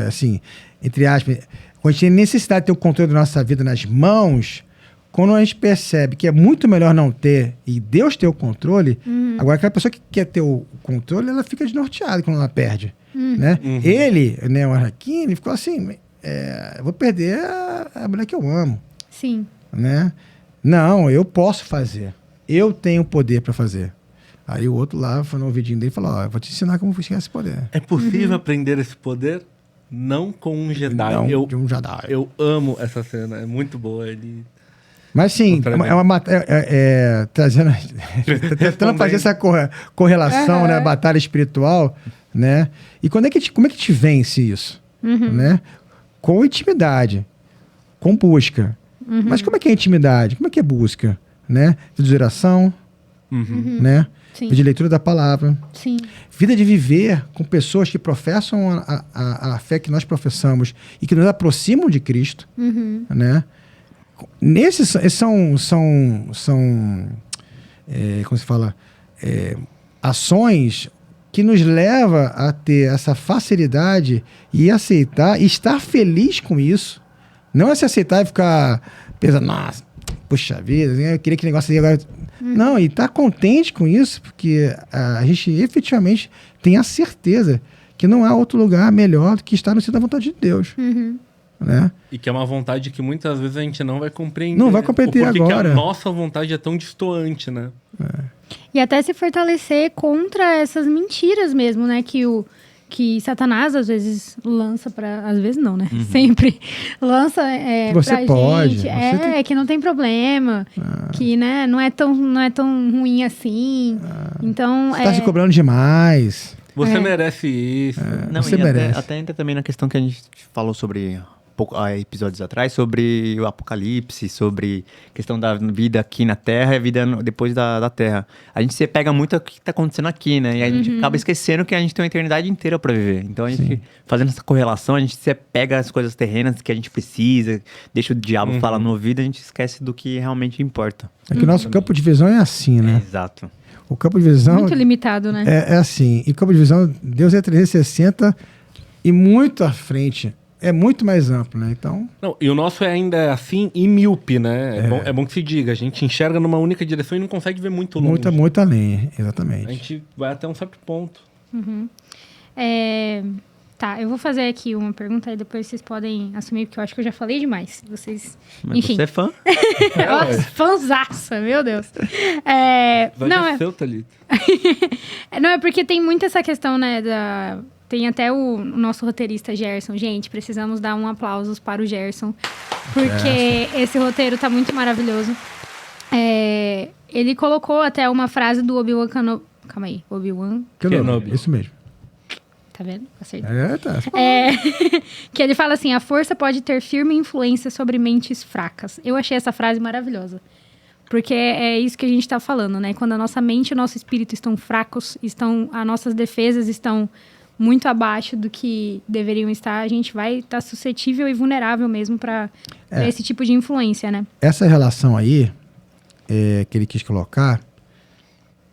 assim, entre aspas, quando a gente tem necessidade de ter o controle da nossa vida nas mãos, quando a gente percebe que é muito melhor não ter e Deus ter o controle, agora aquela pessoa que quer ter o controle, ela fica desnorteada quando ela perde. Né? Ele, né, o Anakin, ele ficou assim, eu vou perder a mulher que eu amo. Sim. Né? Não, eu posso fazer. Eu tenho poder para fazer. Aí o outro lá, foi no ouvidinho dele e falou, eu vou te ensinar como chegar esse poder. É possível aprender esse poder? Não com um Jedi. Não de um Jedi. Eu amo essa cena, é muito boa. Ele... Mas sim, trazendo, tentando fazer essa correlação, né, batalha espiritual, né? E como é que te vence isso? Né? Com intimidade, com busca. Mas como é que é intimidade? Como é que é busca? Né? Vida de oração, né? Vida de leitura da palavra. Sim. Vida de viver com pessoas que professam a fé que nós professamos e que nos aproximam de Cristo, né? Nesses são como se fala, ações que nos leva a ter essa facilidade e aceitar e estar feliz com isso. Não é se aceitar e ficar pensando, nossa, puxa vida, eu queria que negócio aí agora... Não, e estar contente com isso, porque a gente efetivamente tem a certeza que não há outro lugar melhor do que estar no centro da vontade de Deus. Né? E que é uma vontade que muitas vezes a gente não vai compreender. Não vai compreender porque agora. Porque a nossa vontade é tão distoante, né? E até se fortalecer contra essas mentiras mesmo, né? Que Satanás às vezes lança pra... Às vezes não, né? Sempre lança você pra pode, gente. você tem... que não tem problema. Que, né, não é tão ruim assim. Então... Você tá se cobrando demais. Você merece isso. Não, você e merece. Até entra também na questão que a gente falou sobre... episódios atrás, sobre o apocalipse, sobre questão da vida aqui na Terra e a vida depois da Terra. A gente se pega muito ao que está acontecendo aqui, né? E a gente acaba esquecendo que a gente tem uma eternidade inteira para viver. Então, a gente, fazendo essa correlação, a gente se pega as coisas terrenas que a gente precisa, deixa o diabo falar no ouvido, a gente esquece do que realmente importa. É que o nosso campo de visão é assim, né? Exato. O campo de visão... Muito limitado, né? É assim. E o campo de visão, Deus é 360 e muito à frente. É muito mais amplo, né? Então... Não, e o nosso ainda é assim e míope, né? É bom que se diga. A gente enxerga numa única direção e não consegue ver muito longe. Muito além, exatamente. A gente vai até um certo ponto. Tá, eu vou fazer aqui uma pergunta e depois vocês podem assumir, porque eu acho que eu já falei demais. Vocês... Mas Enfim. você é fã? Nossa, fãzaça, meu Deus. Vai ser o Thalita. Não, é porque tem muito essa questão, né, Tem até o nosso roteirista Gerson. Gente, precisamos dar um aplauso para o Gerson, porque esse roteiro tá muito maravilhoso. Ele colocou até uma frase do Obi-Wan Kenobi. Calma aí, Obi-Wan Kenobi. Isso mesmo. Tá vendo? Acertei. Tá. Que ele fala assim, a força pode ter firme influência sobre mentes fracas. Eu achei essa frase maravilhosa. Porque é isso que a gente tá falando, né? Quando a nossa mente e o nosso espírito estão fracos, as nossas defesas estão muito abaixo do que deveriam estar, a gente vai estar suscetível e vulnerável mesmo para esse tipo de influência, né? Essa relação aí, que ele quis colocar,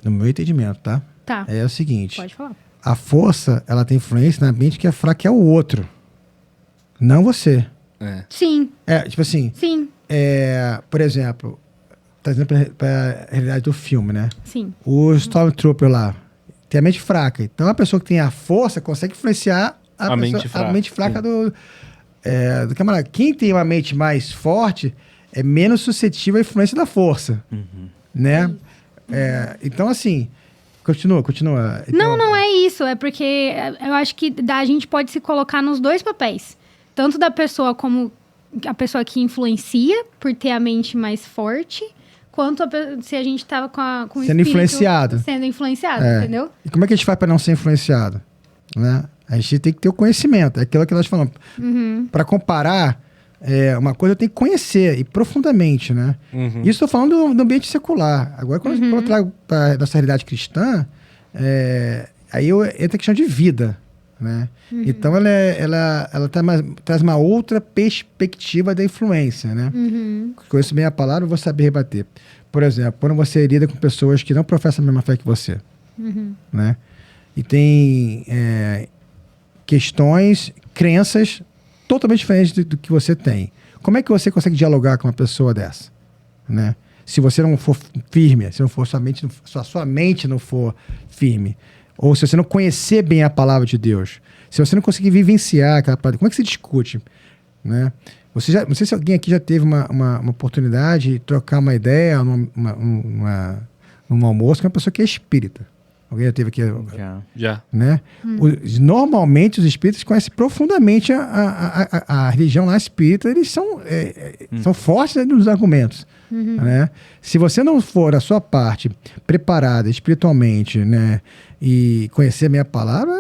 no meu entendimento, tá? Tá. É o seguinte. Pode falar. A força, ela tem influência na mente que é fraca, que é o outro. Não você. Sim. Tipo assim... Sim. Por exemplo, trazendo pra realidade do filme, né? Sim. O Stormtrooper lá tem a mente fraca. Então, a pessoa que tem a força consegue influenciar a mente fraca do camarada. Quem tem uma mente mais forte é menos suscetível à influência da força. Né? Então, assim... Continua. Então, Não é isso. É porque eu acho que a gente pode se colocar nos dois papéis. Tanto da pessoa como a pessoa que influencia, por ter a mente mais forte, quanto se a gente tava com o sendo influenciado. Sendo influenciado, entendeu? E como é que a gente faz para não ser influenciado? Né? A gente tem que ter o conhecimento. É aquilo que nós falamos. Para comparar uma coisa eu tenho que conhecer, e profundamente, né? Uhum. Isso estou falando do ambiente secular. Agora, quando eu trago para a nossa realidade cristã, aí entra a questão de vida, né? Então, ela traz uma outra perspectiva da influência, né? Conheço bem a palavra, eu vou saber rebater. Por exemplo, quando você lida com pessoas que não professam a mesma fé que você, né? E tem questões, crenças totalmente diferentes do que você tem. Como é que você consegue dialogar com uma pessoa dessa, né? Se você não for firme, se não for sua mente não for firme, ou se você não conhecer bem a palavra de Deus, se você não conseguir vivenciar aquela palavra, como é que se discute, né? Não sei se alguém aqui já teve uma oportunidade de trocar uma ideia num almoço com uma pessoa que é espírita. Alguém já teve aqui? Já. Né? Normalmente os espíritas conhecem profundamente a religião lá espírita, eles são fortes nos argumentos. Né? Se você não for a sua parte preparada espiritualmente, né, e conhecer a minha palavra,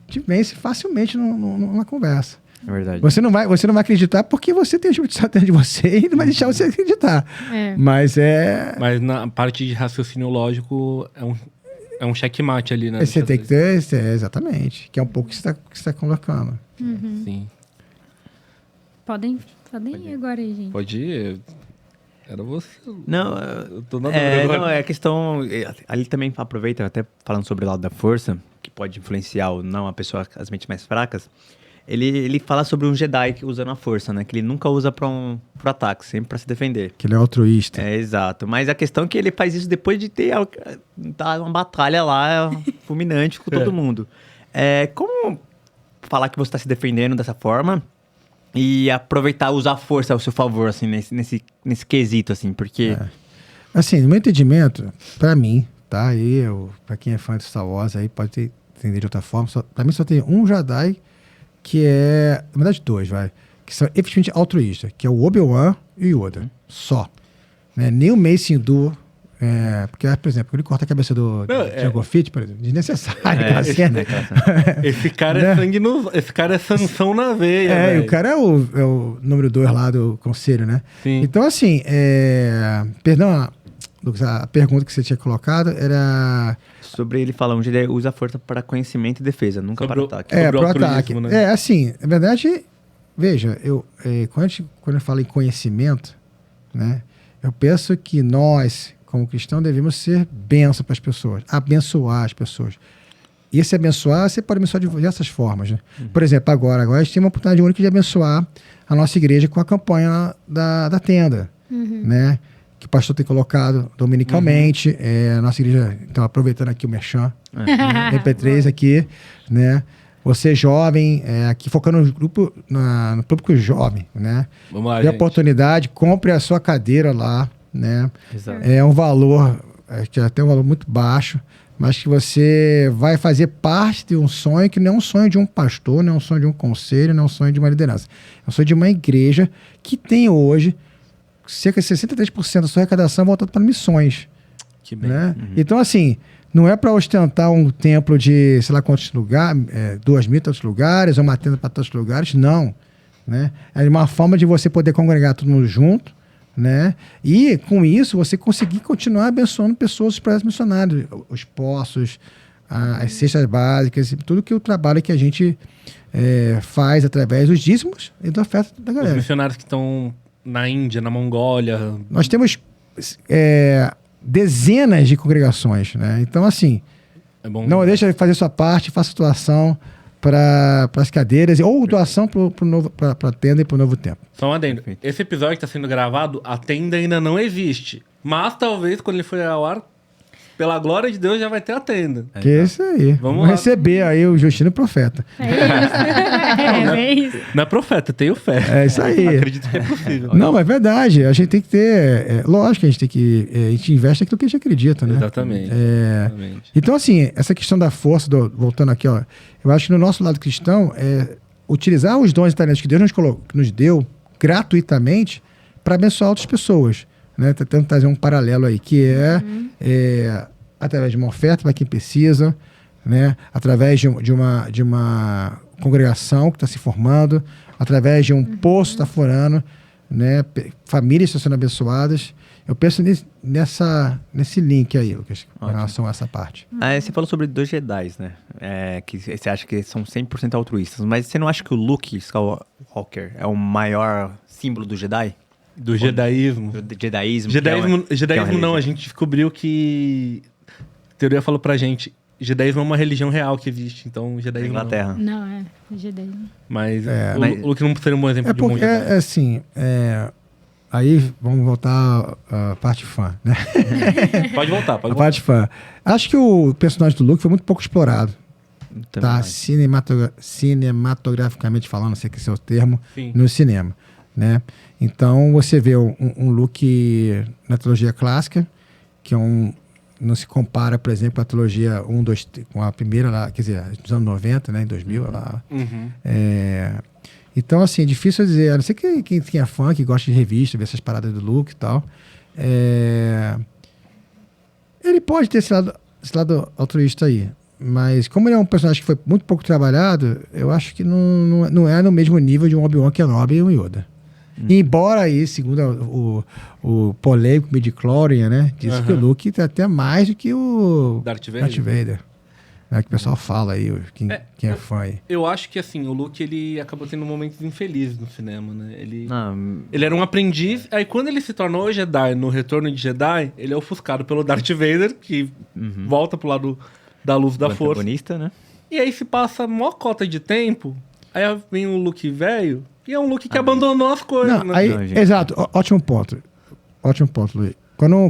te vence facilmente numa conversa. É verdade. Você não vai acreditar porque você tem o Espírito Santo dentro de você e não vai deixar você acreditar. Mas Mas na parte de raciocínio lógico é um checkmate ali, né? Você tem que ter, exatamente. Que é um pouco que você está colocando. Sim. Podem ir agora aí, gente. Pode ir. Era você. Não, Eu tô na dúvida agora. não, é questão. Ali também aproveita, até falando sobre o lado da força, que pode influenciar ou não a pessoa, as mentes mais fracas. Ele fala sobre um Jedi que usando a força, né? Que ele nunca usa pro ataque, sempre pra se defender. Que ele é altruísta. É, exato. Mas a questão é que ele faz isso depois de ter uma batalha lá fulminante com todo mundo. Como falar que você está se defendendo dessa forma e aproveitar, usar a força ao seu favor, assim, nesse quesito, assim, porque... Assim, no meu entendimento, pra mim, tá? Pra quem é fã de Star Wars, aí pode entender de outra forma. Pra mim só tem um Jedi que é, na verdade, dois, que são efetivamente altruístas, que é o Obi-Wan e o Yoda. Só. Né? Nem o Mace Windu, porque, por exemplo, quando ele corta a cabeça do Jango Fett, por exemplo, desnecessário aquela cena. Esse cara é sangue esse cara é sanção na veia. E o cara é o número 2 lá do conselho, né? Sim. Então, assim, perdão, Lucas, a pergunta que você tinha colocado era... Sobre ele falar, um Jedi usa a força para conhecimento e defesa, nunca para ataque. Pro ataque. Né? Assim, na verdade, veja, quando eu falo em conhecimento, né, eu penso que nós, como cristãos, devemos ser bênção para as pessoas, abençoar as pessoas. E esse abençoar, você pode abençoar de diversas formas, né? Por exemplo, agora a gente tem uma oportunidade única de abençoar a nossa igreja com a campanha da tenda, né? Que o pastor tem colocado dominicalmente. A nossa igreja, então, aproveitando aqui o merchan, MP3 aqui, né? Você jovem, aqui focando no público jovem, né? Vamos lá, Tem a oportunidade, compre a sua cadeira lá, né? Exato. É um valor, que é até um valor muito baixo, mas que você vai fazer parte de um sonho que não é um sonho de um pastor, não é um sonho de um conselho, não é um sonho de uma liderança. É um sonho de uma igreja que tem hoje cerca de 63% da sua arrecadação voltada para missões. Que bem. Né? Então, assim, não é para ostentar um templo de, sei lá quantos lugares, 2.000 tantos lugares, ou uma tenda para tantos lugares, não. Né? É uma forma de você poder congregar todo mundo junto, né? E, com isso, você conseguir continuar abençoando pessoas, os projetos missionários, os poços, as cestas básicas, tudo que o trabalho que a gente faz através dos dízimos e da oferta da galera. Os missionários que estão na Índia, na Mongólia. Nós temos dezenas de congregações, né? Então, assim, não deixa de fazer sua parte, faça doação para as cadeiras ou doação para a tenda e para o novo tempo. Só um adendo. Esse episódio está sendo gravado, a tenda ainda não existe. Mas talvez, quando ele for ao ar, pela glória de Deus, já vai ter a tenda. Que é isso aí. Vamos receber aí o Justino Profeta. É isso. Não é profeta, tenho fé. É isso aí. Acredito que é possível. Não, mas é verdade. A gente tem que ter... lógico que a gente tem que... a gente investe naquilo que a gente acredita, né? Exatamente. Exatamente. Então, assim, essa questão da força, voltando aqui, ó, eu acho que no nosso lado cristão, utilizar os dons e talentos que Deus nos deu gratuitamente para abençoar outras pessoas. Né? Tentando trazer um paralelo aí, que através de uma oferta para quem precisa, né? Através de uma congregação que está se formando, através de um poço que está forando, né? Famílias estão sendo abençoadas. Eu penso nesse link aí, Lucas, com relação a essa parte. Você falou sobre 2 Jedi, né? Que você acha que eles são 100% altruístas, mas você não acha que o Luke Skywalker é o maior símbolo do Jedi? Do jedaísmo. Do jedaísmo? Jedaísmo não, a gente descobriu que... A teoria falou pra gente, jedaísmo é uma religião real que existe, então jedaísmo Inglaterra. Não, é Jedi. Mas o Luke não seria um bom exemplo de um bom Porque, Jedi. assim, aí vamos voltar à parte fã, né? Pode voltar, pode A voltar. parte fã. Acho que o personagem do Luke foi muito pouco explorado, tá? Cinematograficamente falando, não sei que é o termo, Sim. no cinema, né? Então, você vê um Luke na trilogia clássica, que não se compara, por exemplo, a trilogia 1, 2, com a primeira lá, quer dizer, nos anos 90, né? Em 2000, lá. Uhum. Então, assim, é difícil dizer, a não ser quem é fã, que gosta de revista, ver essas paradas do Luke e tal. Ele pode ter esse lado altruísta aí. Mas como ele é um personagem que foi muito pouco trabalhado, eu acho que não é no mesmo nível de um Obi-Wan Kenobi e um Yoda. Embora aí, segundo o polêmico midi-chlorian, né? Diz que o Luke tem até mais do que o Darth Vader. Né, que o pessoal fala aí, quem é fã aí. Eu acho que, assim, o Luke, ele acabou tendo momentos infelizes no cinema, né? Ele era um aprendiz, aí quando ele se tornou Jedi, no Retorno de Jedi, ele é ofuscado pelo Darth Vader, que volta pro lado da luz da força. Protagonista, né? E aí se passa a maior cota de tempo, aí vem um Luke velho, e é um Luke que abandonou as coisas, Não, né? aí, Não, gente. exato, ótimo ponto, Luiz.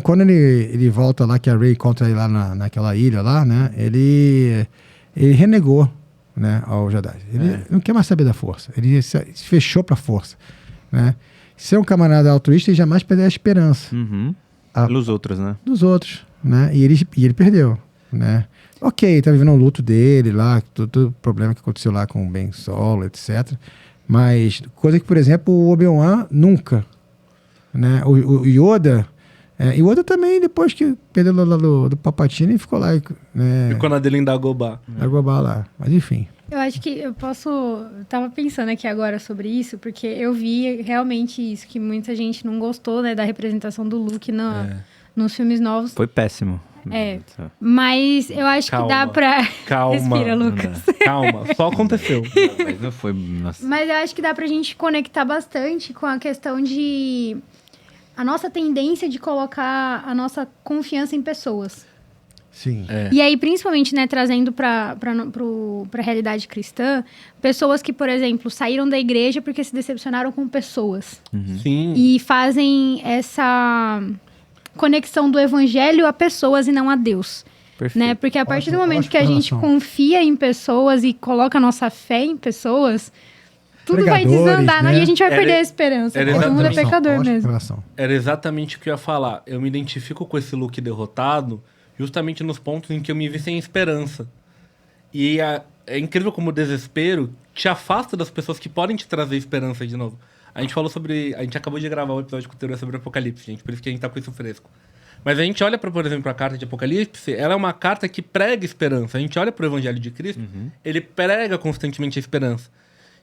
Quando ele volta lá, que a Rey encontra ele lá naquela ilha lá, né? Ele renegou, né, ao Jedi. Ele não quer mais saber da força. Ele se fechou pra força, né? Ser um camarada altruísta, ele jamais perdeu a esperança Pelos outros, né? dos outros, né? E ele perdeu, né? Ok, tá vivendo o luto dele lá, todo o problema que aconteceu lá com o Ben Solo, etc. Mas coisa que, por exemplo, o Obi-Wan nunca, né? O Yoda... Yoda também, depois que perdeu lá do Palpatine, ficou lá, né? Ficou na dele em Dagobah. Dagobah lá. Mas enfim. Eu acho que eu tava pensando aqui agora sobre isso, porque eu vi realmente isso, que muita gente não gostou, né, da representação do Luke nos filmes novos. Foi péssimo. Mas eu acho que dá pra... Calma. Respira, Lucas. Calma, só aconteceu. Mas não foi... Nossa. Mas eu acho que dá pra gente conectar bastante com a questão de... A nossa tendência de colocar a nossa confiança em pessoas. Sim. E aí, principalmente, né, trazendo pra realidade cristã, pessoas que, por exemplo, saíram da igreja porque se decepcionaram com pessoas. Sim. E fazem essa conexão do evangelho a pessoas e não a Deus. Perfeito. Né? Porque a partir do Ótimo, momento que a ótima gente relação. confia em pessoas e coloca a nossa fé em pessoas, tudo vai Pregadores, desandar, né? né? E a gente vai Era- perder a esperança. era Todo mundo é exatamente. pecador Ótima mesmo. relação. Era exatamente o que eu ia falar. Eu me identifico com esse Luke derrotado justamente nos pontos em que eu me vi sem esperança. E é incrível como o desespero te afasta das pessoas que podem te trazer esperança de novo. A gente falou sobre... A gente acabou de gravar um episódio com teoria sobre o Apocalipse, gente. Por isso que a gente tá com isso fresco. Mas a gente olha, por exemplo, a carta de Apocalipse, ela é uma carta que prega esperança. A gente olha pro Evangelho de Cristo, ele prega constantemente a esperança.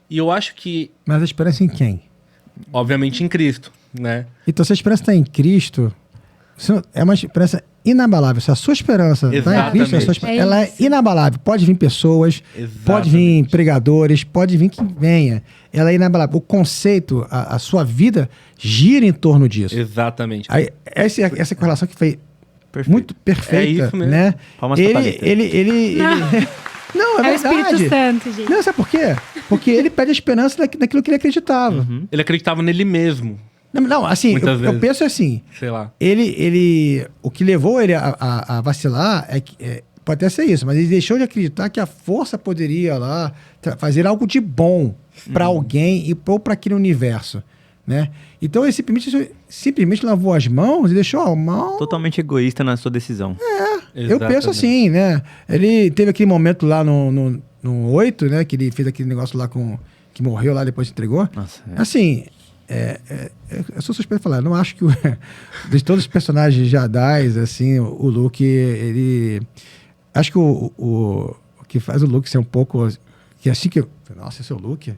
E eu acho que, Mas a esperança em quem? obviamente, em Cristo, né? Então, se a esperança está em Cristo, é uma esperança inabalável. Se a sua esperança está em Cristo, Exatamente. ela é isso. inabalável. Pode vir pessoas, pode vir pregadores, pode vir quem venha. Ela é inabalável. O conceito, a sua vida gira em torno disso. Exatamente. Aí, essa correlação que foi Perfeito. muito perfeita, É isso mesmo. né? Palmas pra Thalita. Não, É é o Espírito verdade. Santo, gente. Não, sabe por quê? Porque ele pede a esperança naquilo que ele acreditava. Ele acreditava nele mesmo, Não, assim, Muitas eu vezes. penso assim, sei lá. o que levou ele a vacilar pode até ser isso, mas ele deixou de acreditar que a força poderia lá fazer algo de bom para alguém ou para aquele universo, né? Então ele simplesmente lavou as mãos e deixou a mão. Totalmente egoísta na sua decisão. Eu penso Exatamente. assim, né? Ele teve aquele momento lá no 8, né? Que ele fez aquele negócio lá que morreu lá, depois se entregou. Nossa, Assim, eu sou suspeito de falar, eu não acho que de todos os personagens Jedi, assim, o Luke, ele... Acho que o que faz o Luke ser um pouco Que assim que eu... Nossa, esse é o Luke?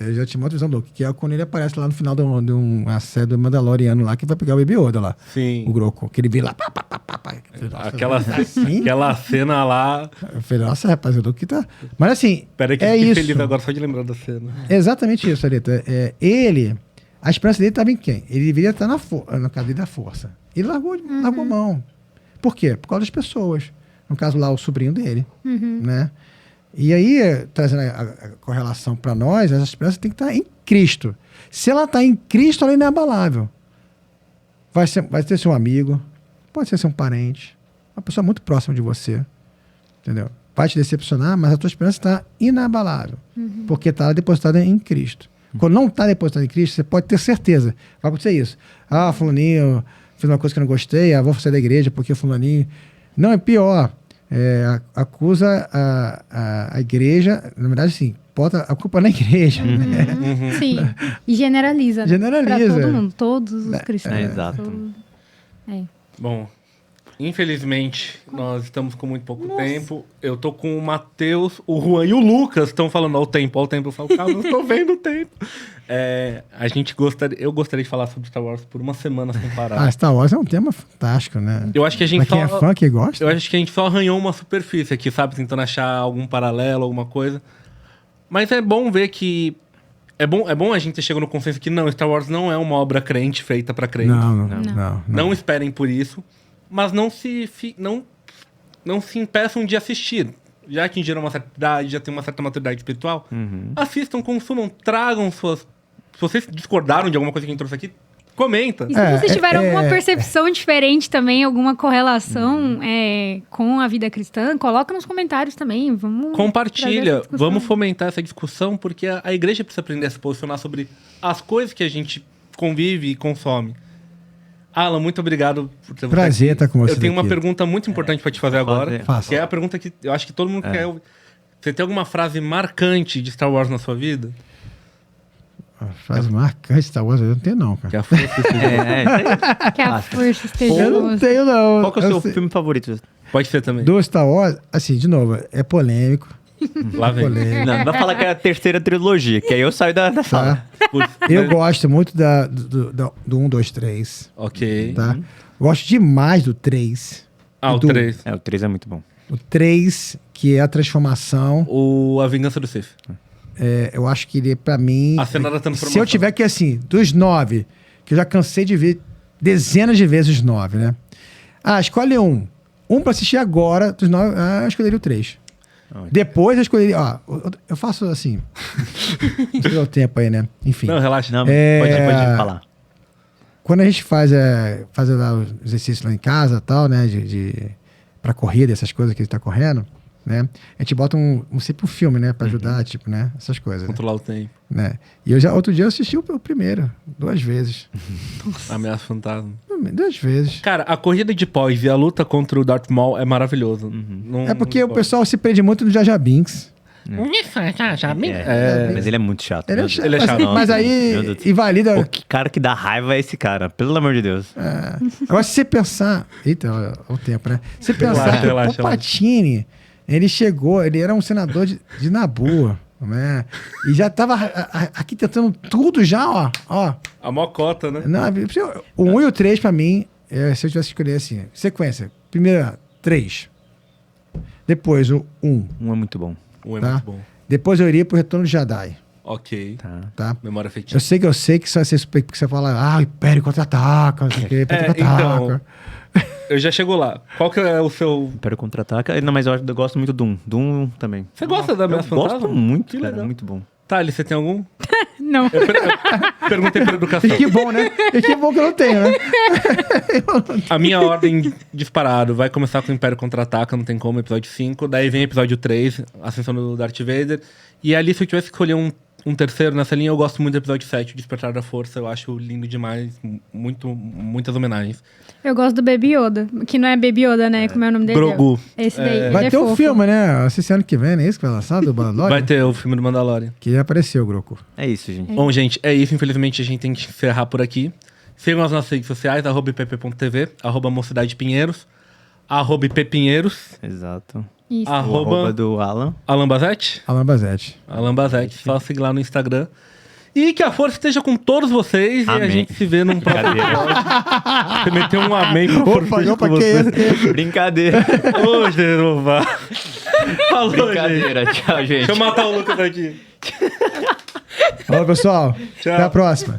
Eu já tinha uma outra visão do Luke, que é quando ele aparece lá no final de uma série do Mandaloriano lá, que vai pegar o Baby Yoda lá. Sim. O Groco. Que ele vê lá... Nossa, Aquela cena lá... Eu falei, nossa, rapaz, o Luke tá... Mas assim, Peraí que é eu fiquei isso. feliz agora só de lembrar da cena. É exatamente isso, Areta. Ele... A esperança dele estava em quem? Ele deveria estar na cadeia da força. Ele largou mão. Por quê? Por causa das pessoas. No caso lá, o sobrinho dele. Né? E aí, trazendo a correlação para nós, essa esperança tem que estar em Cristo. Se ela está em Cristo, ela é inabalável. Vai ter seu amigo, pode ser seu parente, uma pessoa muito próxima de você. Entendeu? Vai te decepcionar, mas a tua esperança está inabalável. Porque está depositada em Cristo. Quando não está depositado em Cristo, você pode ter certeza. Vai acontecer isso. Ah, fulaninho fez uma coisa que eu não gostei, vou sair da igreja porque fulaninho... Não, é pior. Acusa a igreja, na verdade, assim, bota a culpa na igreja. Né? Sim. E generaliza. Generaliza. Pra todo mundo, todos os cristãos. Exato. Bom, infelizmente, nós estamos com muito pouco tempo. Eu tô com o Matheus, o Juan e o Lucas estão falando ao tempo. Eu falo, calma, eu estou vendo o tempo. Eu gostaria de falar sobre Star Wars por uma semana sem parar. Star Wars é um tema fantástico, né? Eu acho que a gente pra quem é fã, que gosta. Eu acho que a gente só arranhou uma superfície aqui, sabe? Tentando achar algum paralelo, alguma coisa. Mas é bom ver que... É bom a gente ter chegado no consenso que não, Star Wars não é uma obra crente feita pra crente. Não esperem por isso. Mas não se impeçam de assistir. Já atingiram uma certa idade, já tem uma certa maturidade espiritual. Assistam, consumam, tragam suas... Se vocês discordaram de alguma coisa que a gente trouxe aqui, comenta. E se vocês tiverem alguma percepção diferente também, alguma correlação com a vida cristã, coloca nos comentários também. Vamos compartilha, vamos fomentar essa discussão, porque a igreja precisa aprender a se posicionar sobre as coisas que a gente convive e consome. Alan, muito obrigado por ter Prazer estar com você. Eu tenho uma aqui. pergunta muito importante para te fazer agora. Faça. Que é a pergunta que eu acho que todo mundo quer ouvir. Você tem alguma frase marcante de Star Wars na sua vida? Frase marcante Star Wars, eu não tenho não, cara. Que a força esteja Que a força esteja Eu não tenho não. Qual que é o seu filme favorito? Pode ser também. Do Star Wars, assim, de novo, é polêmico. Lá vem. Não vai falar que é a terceira trilogia, que aí eu saio da sala. Eu gosto muito do 1, 2, 3. Ok. Tá? Gosto demais do 3. O 3. O 3 é muito bom. O 3, que é a transformação. A Vingança do Sith. Eu acho que ele, pra mim... A cena da transformação. Se eu tiver que, assim, dos 9, que eu já cansei de ver dezenas de vezes os 9, né? Escolhe um. Um pra assistir agora, dos 9, eu escolheria o 3. Depois eu escolheria... eu faço assim... Não sei o tempo aí, né? Enfim. Não, relaxa. Não, pode falar. Quando a gente faz lá os exercícios lá em casa e tal, né? Pra corrida, essas coisas que a gente tá correndo, né? A gente bota sempre um filme, né? Pra ajudar, tipo, né? Essas coisas. Controlar o tempo. Né? E outro dia eu assisti o primeiro, 2 vezes. Ameaça Fantasma. 2 vezes. Cara, a corrida de pós e a luta contra o Darth Maul é maravilhoso. É porque o pessoal se prende muito no Jar Jar Binks. Mas ele é muito chato. Ele é chato. Ele é chato. Mas aí invalida... O cara que dá raiva é esse cara, pelo amor de Deus. Agora, se você pensar... Eita, olha o tempo, né? Se você pensar que Relaxa, o Palpatine, ele chegou, ele era um senador de Naboo, né? E já tava aqui tentando tudo já, ó. A mocota, né? Não, o 1 e o 3, pra mim, se eu tivesse que escolher assim, sequência. Primeiro, 3. Depois, o 1. Um é muito bom. É Tá? muito bom. Depois eu iria pro Retorno de Jedi. Ok. Tá? Memória afetiva. Eu sei que isso vai ser super, porque você fala, o Império contra-ataca, não sei o quê, Império contra-ataca. Então, eu já chego lá. Qual que é o seu... Império Contra-Ataca. Não, mas eu gosto muito do 1. Do 1 também. Você gosta da Ameaça Eu Fantasma? gosto muito, Que cara. legal. É muito bom. Thales, você tem algum? Não. Eu perguntei por educação. E que bom, né? E que bom que eu não tenho, né? A minha ordem disparado vai começar com o Império Contra-Ataca, não tem como, episódio 5. Daí vem episódio 3, Ascensão do Darth Vader. E ali, se eu tivesse que escolher um terceiro nessa linha, eu gosto muito do episódio 7, Despertar da Força. Eu acho lindo demais, muitas homenagens. Eu gosto do Baby Yoda, que não é Baby Yoda, né? Como é o nome dele? Grogu. Esse daí. ele Vai é ter um fofo. filme, né? Esse ano que vem, não é isso que vai lançar, do Mandalorian? Vai ter o filme do Mandalorian. Que já apareceu, Groco. É isso, gente. Bom, gente, é isso. Infelizmente, a gente tem que encerrar por aqui. Sigam as nossas redes sociais, @pp.tv, @mocidadepinheiros, @ppinheiros. Exato. Isso. O arroba do Alan. Alan Bazete? Alan Bazete. Alan Bazete, só seguir lá no Instagram. E que a força esteja com todos vocês Amém. e a gente se vê num próximo Brincadeira. episódio. Você meteu um amém pra força esteja Opa, com que vocês. esse? Brincadeira. Ô, Jeová. Falou, gente. Brincadeira. Tchau, gente. Deixa eu matar o Lucas aqui. Falou, pessoal. Tchau. Até a próxima.